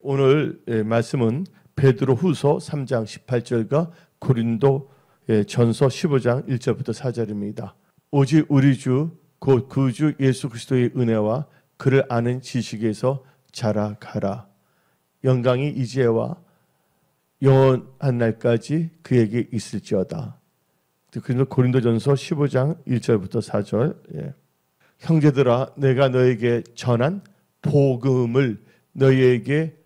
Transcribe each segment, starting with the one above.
오늘 말씀은 베드로후서 3장 18절과 고린도 전서 15장 1절부터 4절입니다. 오직 우리 주 곧 그 주 예수 그리스도의 은혜와 그를 아는 지식에서 자라가라. 영광이 이제와 영원한 날까지 그에게 있을지어다. 그래서 고린도전서 15장 1절부터 4절. 형제들아, 내가 너에게 전한 복음을 너희에게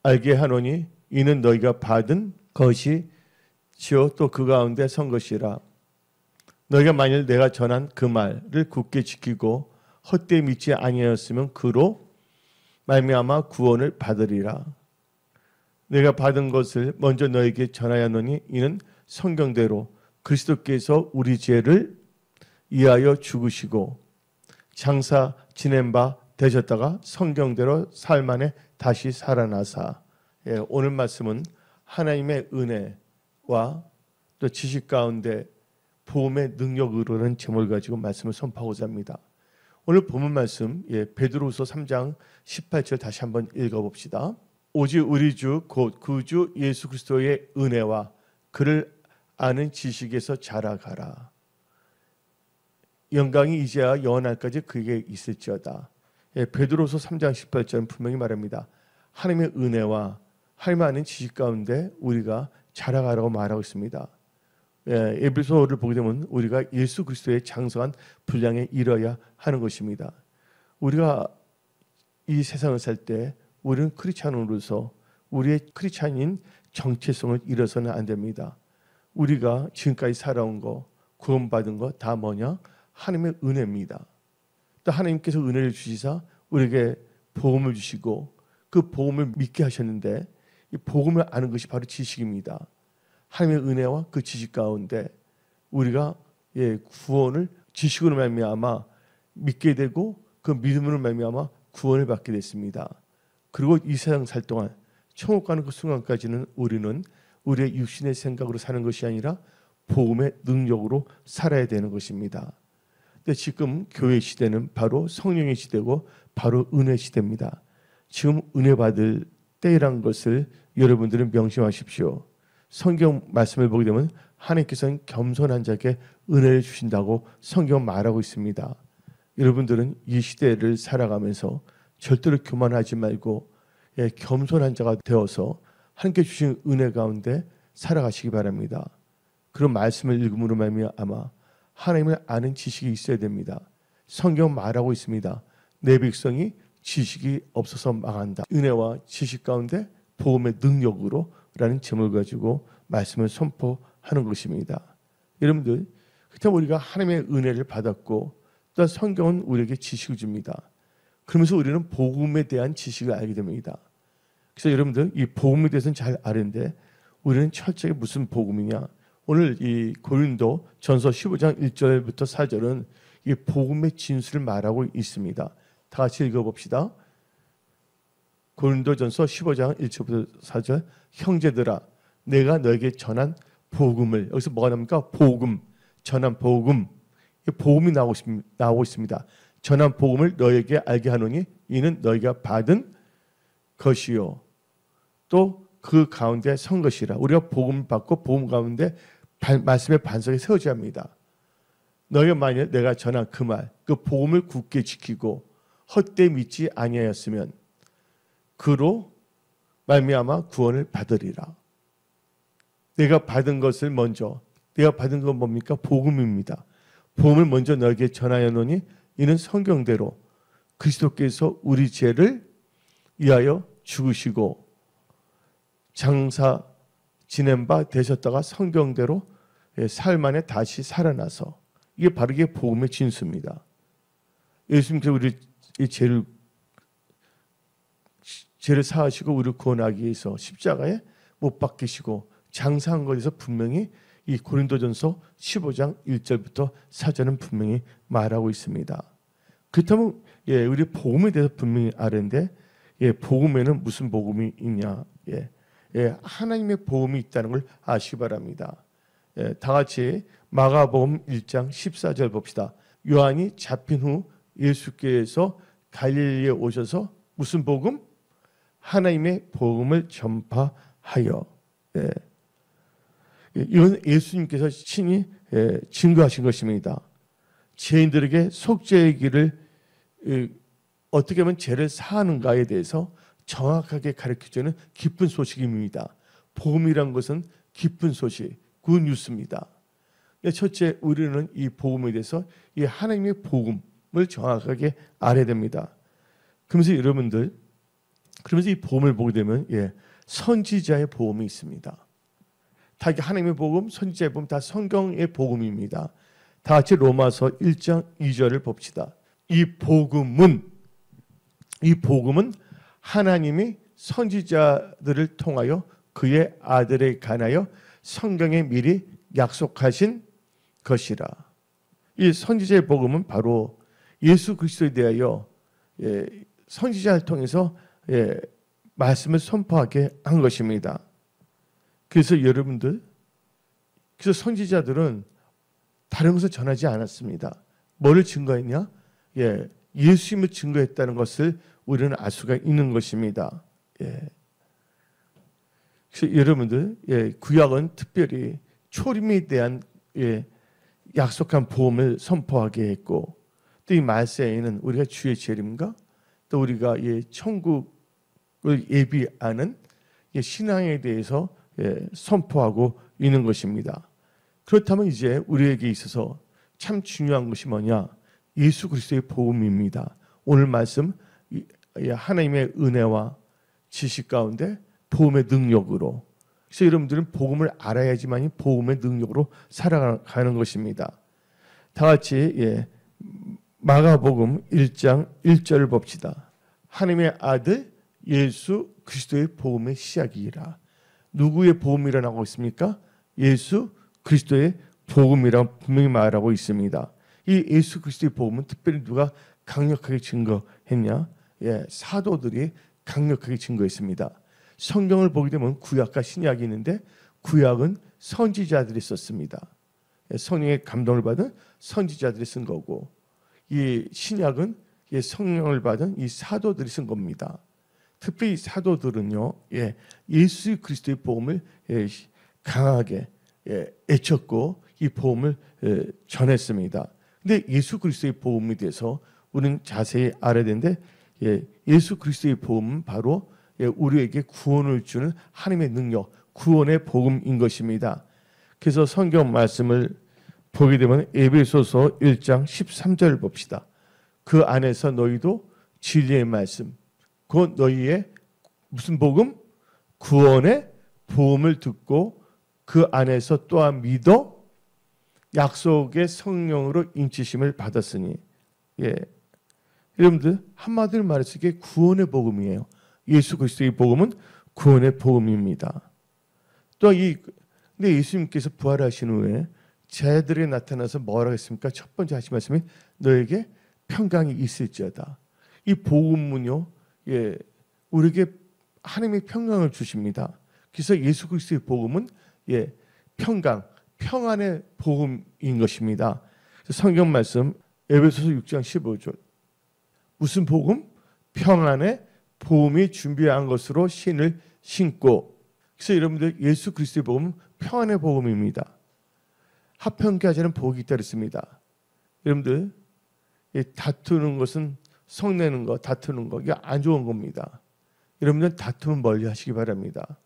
알게 하노니 이는 너희가 받은 것이지요 또 그 가운데 선 것이라. 너희가 만일 내가 전한 그 말을 굳게 지키고 헛되이 믿지 아니하였으면 그로 말미암아 구원을 받으리라. 내가 받은 것을 먼저 너희에게 전하였노니 이는 성경대로 그리스도께서 우리 죄를 위하여 죽으시고 장사 지낸 바 되셨다가 성경대로 사흘 만에 다시 살아나사. 오늘 말씀은 하나님의 은혜와 또 지식 가운데 복음의 능력으로는 제목을 가지고 말씀을 선포하고자 합니다. 오늘 본문 말씀 베드로후서 3장 18절 다시 한번 읽어봅시다. 오직 우리 주 곧 그 주 예수 그리스도의 은혜와 그를 아는 지식에서 자라가라. 영광이 이제야 영원할까지 그에게 있을지어다. 베드로후서 3장 18절은 분명히 말합니다. 하나님의 은혜와 하나님의 아는 지식 가운데 우리가 자라가라고 말하고 있습니다. 에베소를 보게 되면 우리가 예수 그리스도의 장성한 분량에 이뤄야 하는 것입니다. 우리가 이 세상을 살 때 우리는 크리스찬으로서 우리의 크리스찬인 정체성을 잃어서는 안 됩니다. 우리가 지금까지 살아온 거, 구원받은 거 다 뭐냐? 하나님의 은혜입니다. 또 하나님께서 은혜를 주시사 우리에게 복음을 주시고 그 복음을 믿게 하셨는데 이 복음을 아는 것이 바로 지식입니다. 하나님의 은혜와 그 지식 가운데 우리가 구원을 지식으로 말미암아 믿게 되고 그 믿음으로 말미암아 구원을 받게 됐습니다. 그리고 이 세상 살 동안 천국 가는 그 순간까지는 우리는 우리의 육신의 생각으로 사는 것이 아니라 복음의 능력으로 살아야 되는 것입니다. 근데 지금 교회 시대는 바로 성령의 시대고 바로 은혜 시대입니다. 지금 은혜 받을 때이란 것을 여러분들은 명심하십시오. 성경 말씀을 보게 되면 하나님께서는 겸손한 자에게 은혜를 주신다고 성경 말하고 있습니다. 여러분들은 이 시대를 살아가면서 절대로 교만하지 말고 겸손한 자가 되어서 하나님께 주신 은혜 가운데 살아가시기 바랍니다. 그런 말씀을 읽음으로 말미암아 하나님을 아는 지식이 있어야 됩니다. 성경 말하고 있습니다. 내 백성이 지식이 없어서 망한다. 은혜와 지식 가운데 복음의 능력으로 라는 제목을 가지고 말씀을 선포하는 것입니다. 여러분들, 그렇다면 우리가 하나님의 은혜를 받았고 또 성경은 우리에게 지식을 줍니다. 그러면서 우리는 복음에 대한 지식을 알게 됩니다. 그래서 여러분들 이 복음에 대해서는 잘 아는데 우리는 철저히 무슨 복음이냐? 오늘 이 고린도 전서 15장 1절부터 4절은 이 복음의 진수를 말하고 있습니다. 다 같이 읽어봅시다. 고린도전서 15장 1절부터 4절. 형제들아, 내가 너에게 전한 복음을, 여기서 뭐가 나옵니까? 복음, 전한 복음. 복음이 나오고 있습니다. 전한 복음을 너에게 알게 하노니 이는 너희가 받은 것이요 또 그 가운데 선 것이라. 우리가 복음을 받고 복음 가운데 말씀의 반석에 세워져야 합니다. 너희가 만약 내가 전한 그 말, 그 복음을 굳게 지키고 헛되이 믿지 아니하였으면 그로 말미암아 구원을 받으리라. 내가 받은 것을 먼저, 내가 받은 건 뭡니까? 복음입니다. 복음을 먼저 너에게 전하였노니 이는 성경대로 그리스도께서 우리 죄를 위하여 죽으시고 장사 지낸 바 되셨다가 성경대로 사흘 만에 다시 살아나서, 이게 바로 이게 복음의 진수입니다. 예수님께서 우리 죄를 사하시고 우리를 구원하기 위해서 십자가에 못 박히시고 장사한 것에서 분명히 이 고린도전서 15장 1절부터 4절은 분명히 말하고 있습니다. 그렇다면 우리 복음에 대해서 분명히 아는데 복음에는 무슨 복음이 있냐? 하나님의 복음이 있다는 걸 아시기 바랍니다. 다 같이 마가복음 1장 14절 봅시다. 요한이 잡힌 후 예수께서 갈릴리에 오셔서 무슨 복음? 하나님의 복음을 전파하여. 예. 이건 예수님께서 친히 증거하신 것입니다. 죄인들에게 속죄의 길을 어떻게 하면 죄를 사하는가에 대해서 정확하게 가르쳐주는 기쁜 소식입니다. 복음이란 것은 기쁜 소식, 굿뉴스입니다. 첫째, 우리는 이 복음에 대해서 이 하나님의 복음을 정확하게 알아야 됩니다. 그러면서 여러분들, 그러면서 이 복음을 보게 되면 선지자의 복음이 있습니다. 다 하나님의 복음, 선지자의 복음, 다 성경의 복음입니다. 다 같이 로마서 1장 2절을 봅시다. 이 복음은 하나님이 선지자들을 통하여 그의 아들에 관하여 성경에 미리 약속하신 것이라. 이 선지자의 복음은 바로 예수 그리스도에 대하여 선지자를 통해서 말씀을 선포하게 한 것입니다. 그래서 여러분들, 그래서 선지자들은 다른 것을 전하지 않았습니다. 뭐를 증거했냐? 예수님을 증거했다는 것을 우리는 알 수가 있는 것입니다. 그래서 여러분들, 구약은 특별히 초림에 대한 약속한 복음을 선포하게 했고, 또 이 말세에는 우리가 주의 재림과 또 우리가 천국을 예비하는 신앙에 대해서 선포하고 있는 것입니다. 그렇다면 이제 우리에게 있어서 참 중요한 것이 뭐냐? 예수 그리스도의 복음입니다. 오늘 말씀 하나님의 은혜와 지식 가운데 복음의 능력으로, 그래서 여러분들은 복음을 알아야지만 복음의 능력으로 살아가는 것입니다. 다 같이 마가복음 1장 1절을 봅시다. 하나님의 아들 예수 그리스도의 복음의 시작이라. 누구의 복음이라고 있습니까? 예수 그리스도의 복음이라고 분명히 말하고 있습니다. 이 예수 그리스도의 복음은 특별히 누가 강력하게 증거했냐? 사도들이 강력하게 증거했습니다. 성경을 보게 되면 구약과 신약이 있는데 구약은 선지자들이 썼습니다. 성령의 감동을 받은 선지자들이 쓴 거고, 이 신약은 성령을 받은 이 사도들이 쓴 겁니다. 특별히 사도들은요, 예수 그리스도의 복음을 강하게 애쳤고 이 복음을 전했습니다. 근데 예수 그리스도의 복음에 대해서 우리는 자세히 알아야 되는데, 예수 그리스도의 복음은 바로 우리에게 구원을 주는 하나님의 능력, 구원의 복음인 것입니다. 그래서 성경 말씀을 보게 되면 에베소서 1장 13절을 봅시다. 그 안에서 너희도 진리의 말씀, 곧 너희의 무슨 복음? 구원의 복음을 듣고 그 안에서 또한 믿어 약속의 성령으로 인치심을 받았으니. 여러분들, 한마디로 말해서 이게 구원의 복음이에요. 예수 그리스도의 복음은 구원의 복음입니다. 근데 예수님께서 부활하신 후에 제자들에게 나타나서 뭐라고 했습니까? 첫 번째 하신 말씀이 너에게 평강이 있을지어다. 이 복음은요, 우리에게 하나님의 평강을 주십니다. 그래서 예수 그리스도의 복음은 평강, 평안의 복음인 것입니다. 성경 말씀 에베소서 6장 15절. 무슨 복음? 평안의 복음이 준비한 것으로 신을 신고. 그래서 여러분들, 예수 그리스도의 복음은 평안의 복음입니다. 합평케 하자는 복이 있다 그랬습니다. 여러분들, 다투는 것은, 성내는 거, 다투는 거, 이게 안 좋은 겁니다. 여러분들, 다투면 멀리 하시기 바랍니다.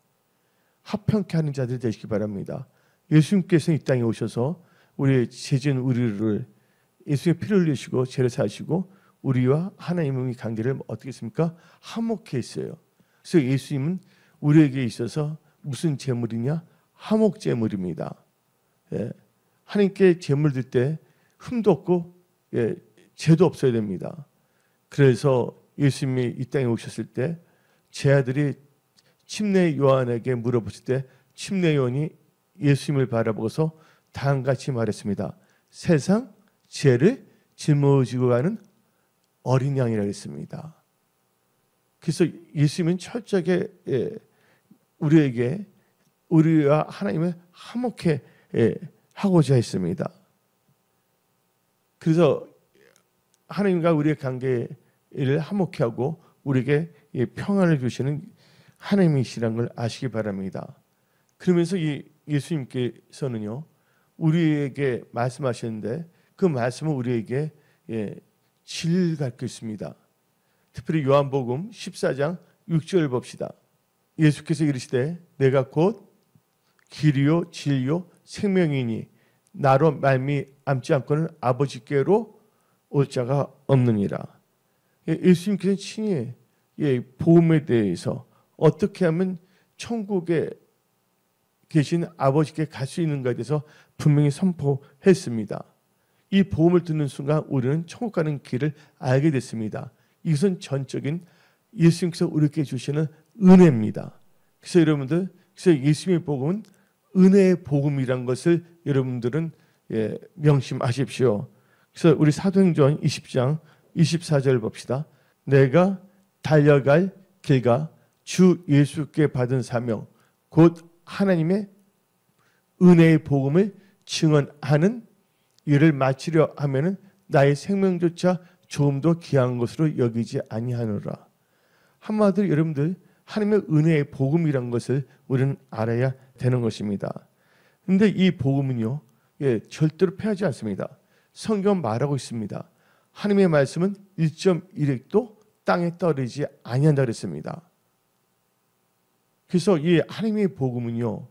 합평케 하는 자들이 되시기 바랍니다. 예수님께서 이 땅에 오셔서 우리의 죄진 우리를 예수의 피를 흘리시고 죄를 사시고 우리와 하나님의 관계를 어떻게 했습니까? 화목케 했어요. 그래서 예수님은 우리에게 있어서 무슨 제물이냐? 화목 제물입니다. 하나님께 제물 드릴 때 흠도 없고 죄도 없어야 됩니다. 그래서 예수님이 이 땅에 오셨을 때 제 아들이 침례 요한에게 물어보실 때 침례 요한이 예수님을 바라보고서 다음같이 말했습니다. 세상 죄를 짊어지고 가는 어린 양이라고 했습니다. 그래서 예수님은 철저하게 우리에게 우리와 하나님을 화목해 하고자 했습니다. 그래서 하나님과 우리의 관계를 화목해 하고 우리에게 이 평안을 주시는 하나님이시라는 걸 아시기 바랍니다. 그러면서 이 예수님께서는요 우리에게 말씀하시는데 그 말씀은 우리에게 진리를 가르쳐 있습니다. 특별히 요한복음 14장 6절 봅시다. 예수께서 이르시되 내가 곧 길이요 진리요 생명이니 나로 말미암지 않고는 아버지께로 올 자가 없느니라. 예수님께서 친히 복음에 대해서 어떻게 하면 천국에 계신 아버지께 갈 수 있는가에 대해서 분명히 선포했습니다. 이 복음을 듣는 순간 우리는 천국 가는 길을 알게 됐습니다. 이것은 전적인 예수님께서 우리에게 주시는 은혜입니다. 그래서 여러분들, 그래서 예수님의 복음은 은혜의 복음이란 것을 여러분들은 명심하십시오. 그래서 우리 사도행전 20장 24절 봅시다. 내가 달려갈 길과 주 예수께 받은 사명 곧 하나님의 은혜의 복음을 증언하는 일을 마치려 하면은 나의 생명조차 조금 더 귀한 것으로 여기지 아니하노라. 한마디로 여러분들 하나님의 은혜의 복음이란 것을 우리는 알아야 되는 것입니다. 그런데 이 복음은요, 절대로 패하지 않습니다. 성경 말하고 있습니다. 하나님의 말씀은 1.1핵도 땅에 떨어지지 아니한다 그랬습니다. 그래서 이 하나님의 복음은요,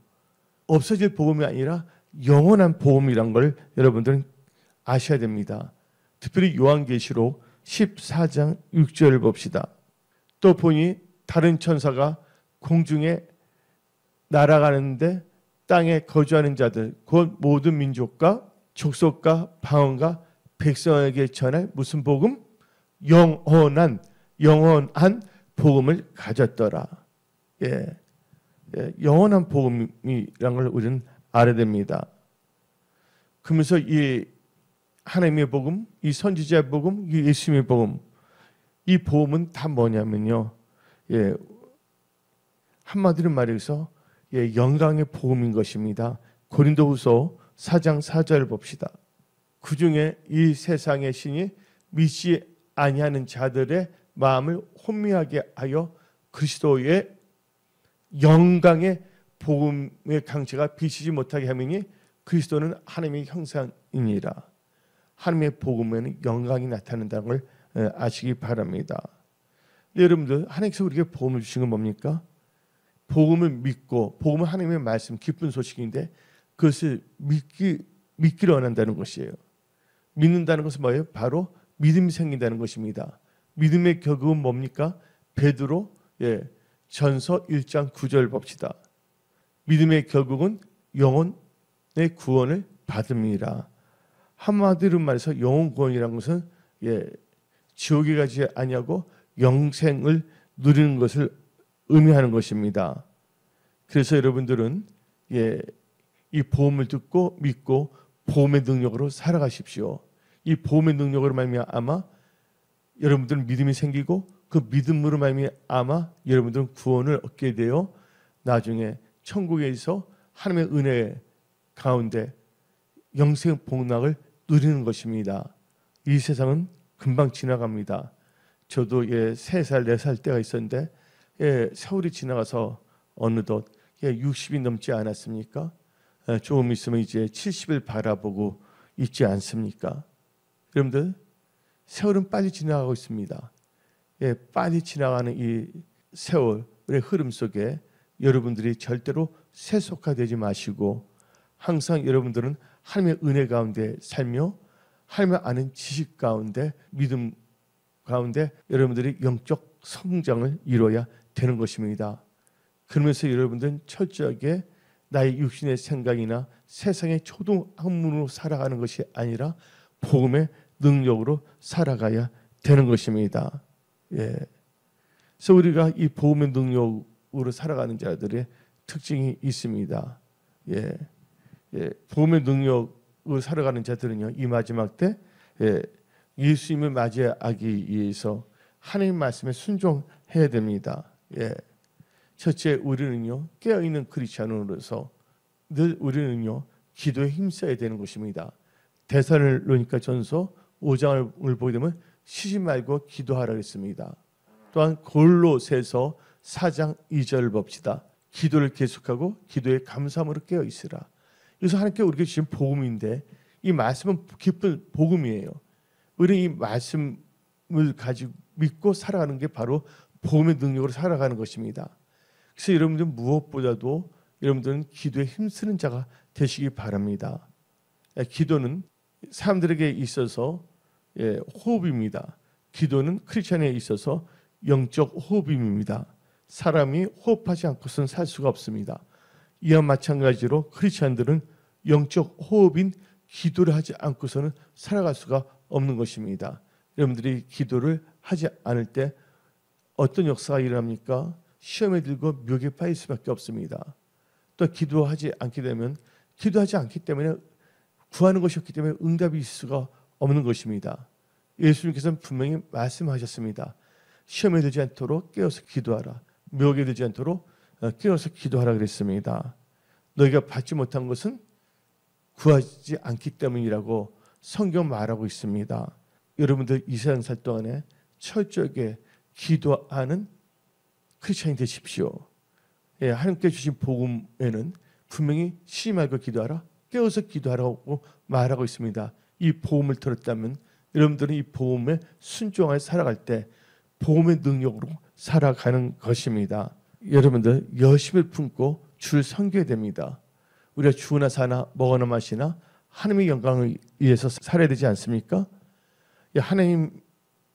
없어질 복음이 아니라 영원한 복음이란 걸 여러분들은 아셔야 됩니다. 특별히 요한계시록 14장 6절을 봅시다. 또 보니 다른 천사가 공중에 날아가는데 땅에 거주하는 자들 곧 모든 민족과 족속과 방언과 백성에게 전할 무슨 복음? 영원한 복음을 가졌더라. 영원한 복음이란 걸 우리는 알아야 됩니다. 그러면서 이 하나님의 복음, 이 선지자의 복음, 이 예수님의 복음, 이 복음은 다 뭐냐면요, 한마디로 말해서 영광의 복음인 것입니다. 고린도후서 4장 4절 봅시다. 그 중에 이 세상의 신이 믿지 아니하는 자들의 마음을 혼미하게 하여 그리스도의 영광의 복음의 강체가 비치지 못하게 하매니 그리스도는 하나님의 형상이니라. 하나님의 복음에는 영광이 나타난다는 걸 아시기 바랍니다. 여러분들, 하나님께서 우리에게 복음을 주신 건 뭡니까? 복음을 믿고, 복음은 하나님의 말씀, 기쁜 소식인데 그것을 믿기로 원한다는 것이에요. 믿는다는 것은 뭐예요? 바로 믿음이 생긴다는 것입니다. 믿음의 결국은 뭡니까? 베드로 전서 1장 9절 봅시다. 믿음의 결국은 영혼의 구원을 받음이라. 한마디로 말해서 영혼 구원이라는 것은 지옥에 가지 아니하고 영생을 누리는 것을 의미하는 것입니다. 그래서 여러분들은 이 복음을 듣고 믿고 복음의 능력으로 살아가십시오. 이 복음의 능력으로 말미암아 여러분들은 믿음이 생기고 그 믿음으로 말미암아 여러분들은 구원을 얻게 되어 나중에 천국에서 하나님의 은혜 가운데 영생 복락을 누리는 것입니다. 이 세상은 금방 지나갑니다. 저도 3살, 4살 때가 있었는데 세월이 지나가서 어느덧 60이 넘지 않았습니까? 조금 있으면 이제 70을 바라보고 있지 않습니까? 여러분들, 세월은 빨리 지나가고 있습니다. 빨리 지나가는 이 세월의 흐름 속에 여러분들이 절대로 세속화되지 마시고 항상 여러분들은 하나님의 은혜 가운데 살며 하나님을 아는 지식 가운데 믿음 가운데 여러분들이 영적 성장을 이루어야 되는 것입니다. 그러면서 여러분들은 철저하게 나의 육신의 생각이나 세상의 초등학문으로 살아가는 것이 아니라 복음의 능력으로 살아가야 되는 것입니다. 그래서 우리가 이 복음의 능력으로 살아가는 자들의 특징이 있습니다. 복음의 능력으로 살아가는 자들은요, 이 마지막 때 예수님을 맞이하기 위해서 하나님 말씀에 순종해야 됩니다. 첫째, 우리는요 깨어있는 크리스찬으로서 늘 우리는요 기도에 힘써야 되는 것입니다. 데살로니가 전서 5장을 보게 되면 쉬지 말고 기도하라 했습니다. 또한 골로새서 4장 2절을 봅시다. 기도를 계속하고 기도에 감사함으로 깨어 있으라. 그래서 하나님께 우리에게 주신 복음인데 이 말씀은 기쁜 복음이에요. 우리 이 말씀을 가지고 믿고 살아가는 게 바로 복음의 능력으로 살아가는 것입니다. 그래서 여러분들 무엇보다도 여러분들은 기도에 힘쓰는 자가 되시기 바랍니다. 기도는 사람들에게 있어서 호흡입니다. 기도는 크리스천에 있어서 영적 호흡입니다. 사람이 호흡하지 않고서는 살 수가 없습니다. 이와 마찬가지로 크리스천들은 영적 호흡인 기도를 하지 않고서는 살아갈 수가 없는 것입니다. 여러분들이 기도를 하지 않을 때 어떤 역사가 일어납니까? 시험에 들고 묘기에 빠질 수밖에 없습니다. 또 기도하지 않게 되면 기도하지 않기 때문에 구하는 것이 없기 때문에 응답이 있을 수가 없는 것입니다. 예수님께서는 분명히 말씀하셨습니다. 시험에 들지 않도록 깨어서 기도하라. 묘기에 들지 않도록 깨어서 기도하라 그랬습니다. 너희가 받지 못한 것은 구하지 않기 때문이라고 성경 말하고 있습니다. 여러분들 이 세상 살 동안에 철저하게 기도하는 크리스천이 되십시오. 하나님께 주신 복음에는 분명히 쉬지 말고 기도하라, 깨어서 기도하라고 말하고 있습니다. 이 복음을 들었다면 여러분들은 이 복음에 순종하여 살아갈 때 복음의 능력으로 살아가는 것입니다. 여러분들 열심을 품고 주를 섬겨야 됩니다. 우리가 주나 사나 먹어나 마시나 하나님의 영광을 위해서 살아야 되지 않습니까? 하나님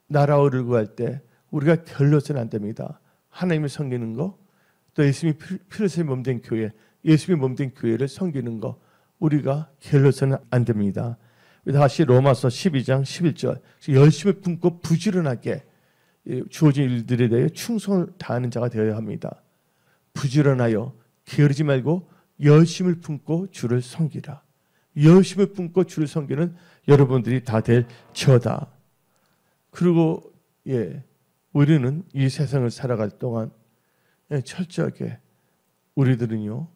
나라를 구할 때 우리가 결로서는 안 됩니다. 하나님을 섬기는 거, 또 예수님이 피를 흘린 몸된 교회, 예수님의 몸된 교회를 섬기는 거 우리가 게을러서는 안 됩니다. 다시 로마서 12장 11절 열심을 품고 부지런하게 주어진 일들에 대해 충성을 다하는 자가 되어야 합니다. 부지런하여 게으르지 말고 열심을 품고 주를 섬기라. 열심을 품고 주를 섬기는 여러분들이 다 될지어다. 그리고 우리는 이 세상을 살아갈 동안 철저하게 우리들은요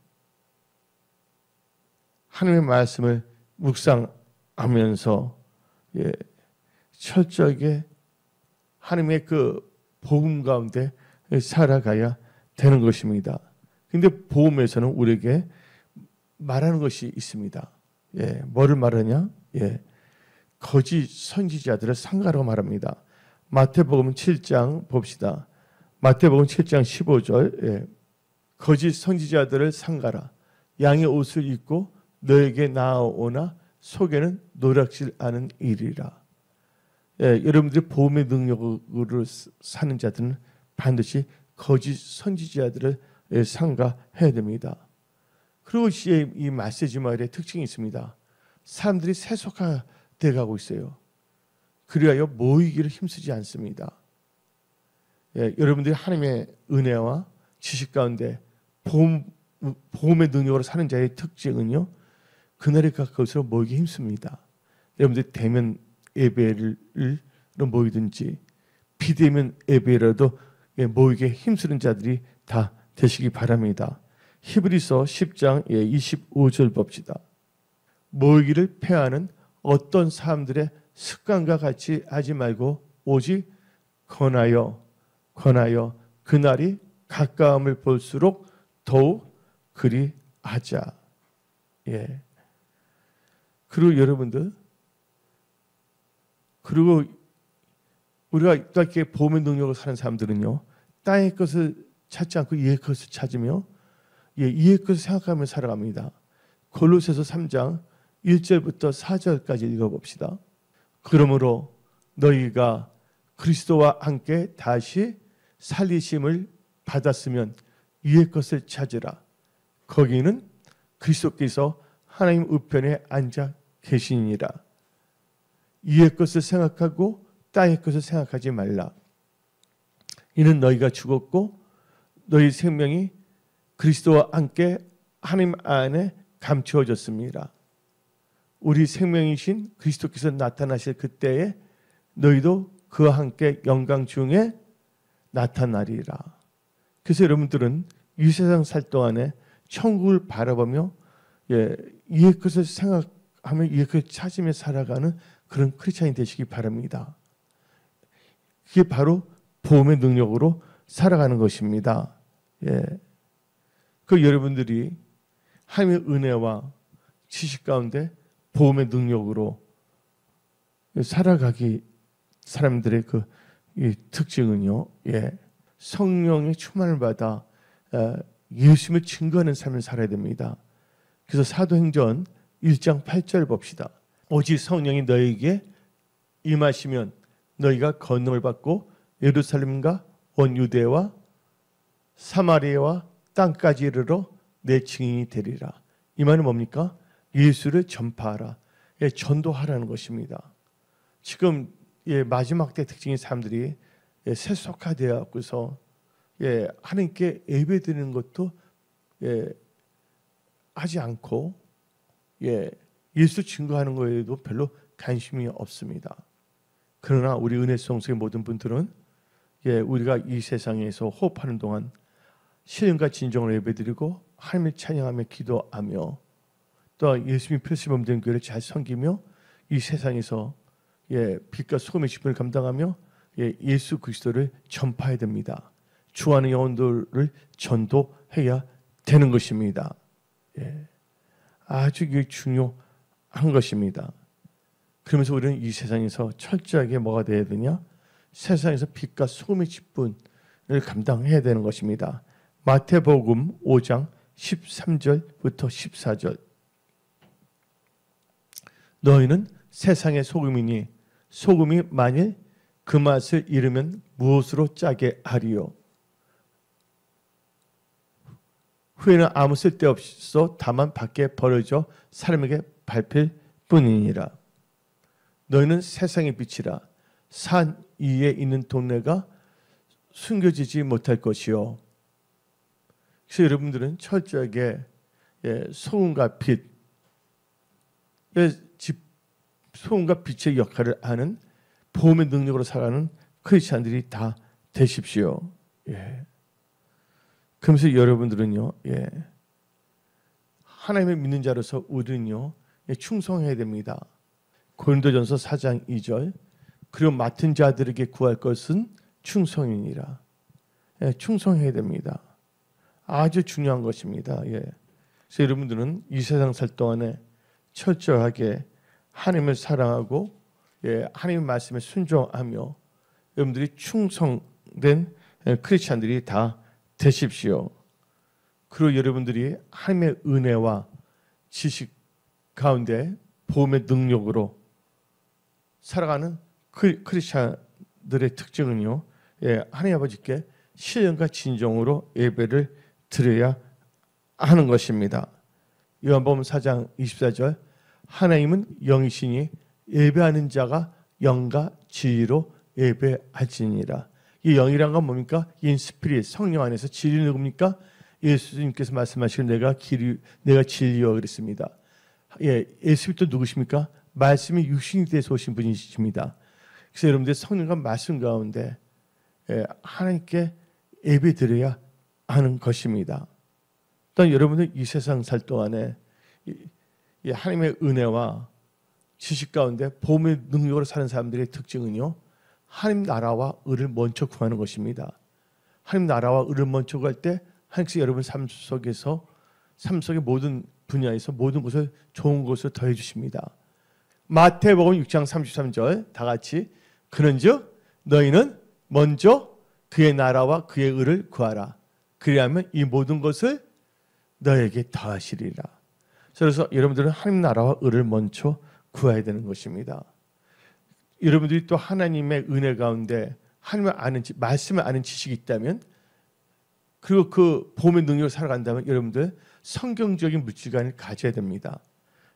하나님의 말씀을 묵상하면서 철저하게 하나님의 그 복음 가운데 살아가야 되는 것입니다. 근데 복음에서는 우리에게 말하는 것이 있습니다. 뭐를 말하냐? 거짓 선지자들을 상가라고 말합니다. 마태복음 7장 봅시다. 마태복음 7장 15절 거짓 선지자들을 상가라. 양의 옷을 입고 너에게 나아오나 속에는 노략질 않은 일이라. 여러분들이 복음의 능력으로 사는 자들은 반드시 거짓 선지자들을 상가해야 됩니다. 그리고 이 메시지 마을의 특징이 있습니다. 사람들이 세속화돼 가고 있어요. 그리하여 모이기를 힘쓰지 않습니다. 여러분들이 하나님의 은혜와 지식 가운데 복음의 능력으로 사는 자의 특징은요, 그날이 가까울수록 모이기 힘씁니다. 여러분들이 대면 예배를 모이든지 비대면 예배라도 모이게 힘쓰는 자들이 다 되시기 바랍니다. 히브리서 10장 25절 봅시다. 모이기를 패하는 어떤 사람들의 습관과 같이 하지 말고 오직 권하여 그날이 가까움을 볼수록 더욱 그리하자. 그리고 여러분들, 그리고 우리가 이렇게 복음의 능력으로 사는 사람들은요, 땅의 것을 찾지 않고 이의 것을 찾으며 이의 것을 생각하며 살아갑니다. 골로새서 3장 1절부터 4절까지 읽어봅시다. 그러므로 너희가 그리스도와 함께 다시 살리심을 받았으면 이의 것을 찾으라. 거기는 그리스도께서 하나님 우편에 앉아 계시니라. 이의 것을 생각하고 땅의 것을 생각하지 말라. 이는 너희가 죽었고 너희 생명이 그리스도와 함께 하나님 안에 감추어졌습니다. 우리 생명이신 그리스도께서 나타나실 그때에 너희도 그와 함께 영광 중에 나타나리라. 그래서 여러분들은 이 세상 살 동안에 천국을 바라보며 이의 것을 생각하며 이의 것을 찾으며 살아가는 그런 크리스찬이 되시기 바랍니다. 그게 바로 복음의 능력으로 살아가는 것입니다. 예. 그 여러분들이 하나님의 은혜와 지식 가운데 복음의 능력으로 살아가기 사람들의 그 이 특징은요. 예. 성령의 충만을 받아 예수님을 증거하는 삶을 살아야 됩니다. 그래서 사도행전 1장 8절 봅시다. 오직 성령이 너희에게 임하시면 너희가 권능을 받고 예루살렘과 온 유대와 사마리아와 땅까지 이르러 내 증인이 되리라. 이 말은 뭡니까? 예수를 전파하라. 예, 전도하라는 것입니다. 지금 예, 마지막 때 특징인 사람들이 예, 세속화되어서 예, 하나님께 예배드리는 것도 예, 하지 않고 예, 예수 증거하는 거에도 별로 관심이 없습니다. 그러나 우리 은혜성소의 모든 분들은 예, 우리가 이 세상에서 호흡하는 동안 신령과 진정으로 예배드리고 하나님을 찬양하며 기도하며 또 예수님이 필수범 된 교회를 잘 섬기며 이 세상에서 예, 빛과 소금의 직분을 감당하며 예, 예수 그리스도를 전파해야 됩니다. 주하는 영혼들을 전도해야 되는 것입니다. 예, 아주 이게 중요한 것입니다. 그러면서 우리는 이 세상에서 철저하게 뭐가 되어야 되냐? 세상에서 빛과 소금의 직분을 감당해야 되는 것입니다. 마태복음 5장 13절부터 14절. 너희는 세상의 소금이니 소금이 만일 그 맛을 잃으면 무엇으로 짜게 하리요? 후에는 아무 쓸데없어 다만 밖에 버려져 사람에게 밟힐 뿐이니라. 너희는 세상의 빛이라. 산 위에 있는 동네가 숨겨지지 못할 것이요. 그래서 여러분들은 철저하게 소금과 빛, 소금과 빛의 역할을 하는 복음의 능력으로 살아가는 크리스찬들이 다 되십시오. 예. 그러면서 여러분들은요, 예, 하나님을 믿는 자로서 우리는요, 예, 충성해야 됩니다. 고린도전서 4장 2절. 그리고 맡은 자들에게 구할 것은 충성이니라. 예, 충성해야 됩니다. 아주 중요한 것입니다. 예. 그래서 여러분들은 이 세상 살 동안에 철저하게 하나님을 사랑하고 예, 하나님의 말씀에 순종하며 여러분들이 충성된 크리스찬들이 다 되십시오. 그리고 여러분들이 하나님의 은혜와 지식 가운데 복음의 능력으로 살아가는 크리스찬들의 특징은요, 예, 하나님 아버지께 신령과 진정으로 예배를 드려야 하는 것입니다. 요한복음 4장 24절. 하나님은 영이시니 예배하는 자가 영과 진리로 예배할지니라. 이 영이란 건 뭡니까? 인스피릿, 성령 안에서 진리 누굽니까? 예수님께서 말씀하시길 내가 진리여 그랬습니다. 예, 예수님도 누구십니까? 말씀이 육신이 돼서 오신 분이십니다. 그래서 여러분들 성령과 말씀 가운데 예, 하나님께 예배 드려야 하는 것입니다. 또한 여러분들 이 세상 살 동안에 이 하나님의 은혜와 지식 가운데 복음의 능력으로 사는 사람들의 특징은요, 하나님 나라와 의를 먼저 구하는 것입니다. 하나님 나라와 의를 먼저 구할 때 하나님께서 여러분 삶 속의 모든 분야에서 모든 것을 좋은 것을 더해 주십니다. 마태복음 6장 33절 다 같이. 그런즉 너희는 먼저 그의 나라와 그의 의를 구하라. 그리하면 이 모든 것을 너에게 더하시리라. 그래서 여러분들은 하나님 나라와 의를 먼저 구해야 되는 것입니다. 여러분들이 또 하나님의 은혜 가운데 하나님을 아는 말씀을 아는 지식이 있다면, 그리고 그 복음의 능력을 살아간다면 여러분들 성경적인 묻지간을 가져야 됩니다.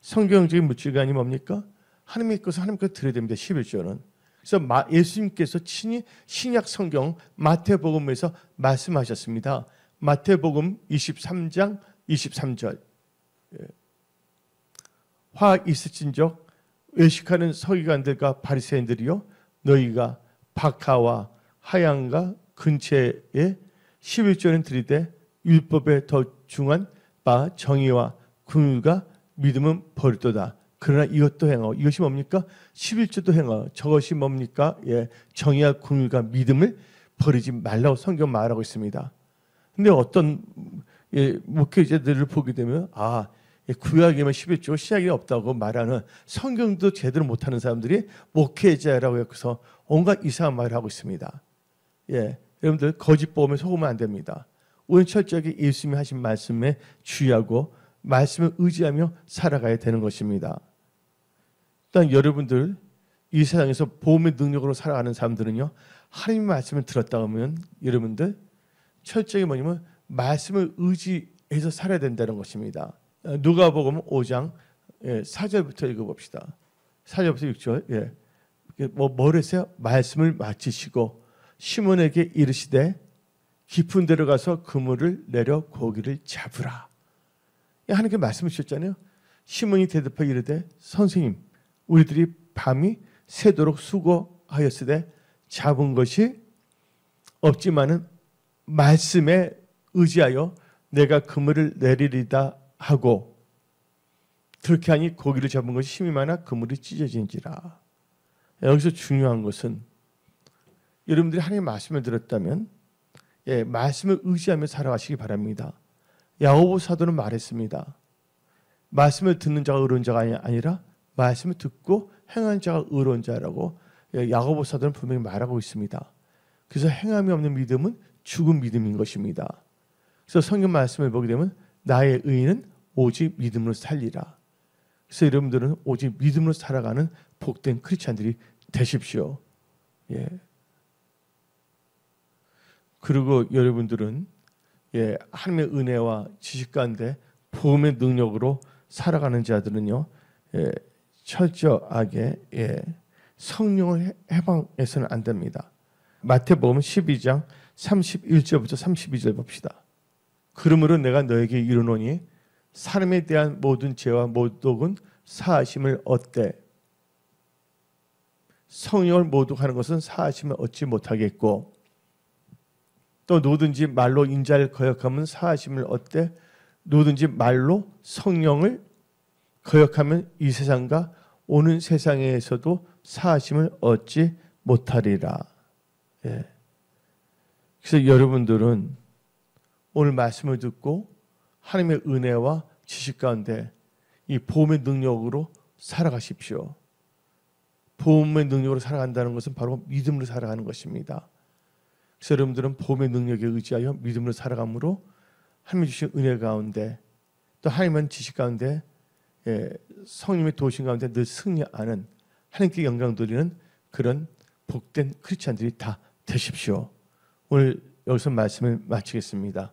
성경적인 묻지간이 뭡니까? 하나님의 것을 하나님께 드려야 됩니다. 11조는. 그래서 예수님께서 친히 신약 성경 마태복음에서 말씀하셨습니다. 마태복음 23장 23절. 화 있을진적 외식하는 서기관들과 바리새인들이요, 너희가 박하와 하양과 근처에 11조는 들이되 율법에 더 중한 바 정의와 긍휼과 믿음은 버리도다. 그러나 이것도 행하고. 이것이 뭡니까? 11조도 행하고. 저것이 뭡니까? 예, 정의와 긍휼과 믿음을 버리지 말라고 성경 말하고 있습니다. 근데 어떤 목회자들을 보게 되면 구약에만 11조 신약이 없다고 말하는 성경도 제대로 못하는 사람들이 목회자라고 해서 온갖 이상한 말을 하고 있습니다. 여러분들 거짓 보험에 속으면 안 됩니다. 우리는 철저하게 예수님이 하신 말씀에 주의하고 말씀을 의지하며 살아가야 되는 것입니다. 일단 여러분들 이 세상에서 보험의 능력으로 살아가는 사람들은요, 하나님의 말씀을 들었다 하면 여러분들 철저히 뭐냐면 말씀을 의지해서 살아야 된다는 것입니다. 누가복음 5장 4절부터 읽어봅시다. 4절부터 6절. 뭐를 했어요? 말씀을 마치시고 시몬에게 이르시되 깊은 데로 가서 그물을 내려 고기를 잡으라. 하나님께 말씀을 주셨잖아요. 시몬이 대답하여 이르되 선생님, 우리들이 밤이 새도록 수고하였으되 잡은 것이 없지만은 말씀에 의지하여 내가 그물을 내리리다 하고 그렇게 하니 고기를 잡은 것이 힘이 많아 그물이 찢어진지라. 여기서 중요한 것은 여러분들이 하나님의 말씀을 들었다면 말씀을 의지하며 살아가시기 바랍니다. 야고보 사도는 말했습니다. 말씀을 듣는 자가 의로운 자가 아니라 말씀을 듣고 행하는 자가 의로운 자라고 야고보 사도는 분명히 말하고 있습니다. 그래서 행함이 없는 믿음은 죽은 믿음인 것입니다. 그래서 성경 말씀을 보게 되면 나의 의인은 오직 믿음으로 살리라. 그래서 여러분들은 오직 믿음으로 살아가는 복된 크리스찬들이 되십시오. 그리고 여러분들은 하나님의 은혜와 지식 가운데 복음의 능력으로 살아가는 자들은요, 철저하게 성령을 해방해서는 안 됩니다. 마태복음 12장 31절부터 32절 봅시다. 그러므로 내가 너에게 이르노니 사람에 대한 모든 죄와 모독은 사하심을 얻되 성령을 모독하는 것은 사하심을 얻지 못하겠고 또 누구든지 말로 인자를 거역하면 사하심을 얻되 누구든지 말로 성령을 거역하면 이 세상과 오는 세상에서도 사하심을 얻지 못하리라. 그래서 여러분들은 오늘 말씀을 듣고 하나님의 은혜와 지식 가운데 이 보험의 능력으로 살아가십시오. 보험의 능력으로 살아간다는 것은 바로 믿음으로 살아가는 것입니다. 그래서 여러분들은 보험의 능력에 의지하여 믿음으로 살아감으로 하나님이 주신 은혜 가운데 또 하나님의 지식 가운데 성령의 도우심 가운데 늘 승리하는 하나님께 영광 돌리는 그런 복된 크리스찬들이 다 되십시오. 오늘 여기서 말씀을 마치겠습니다.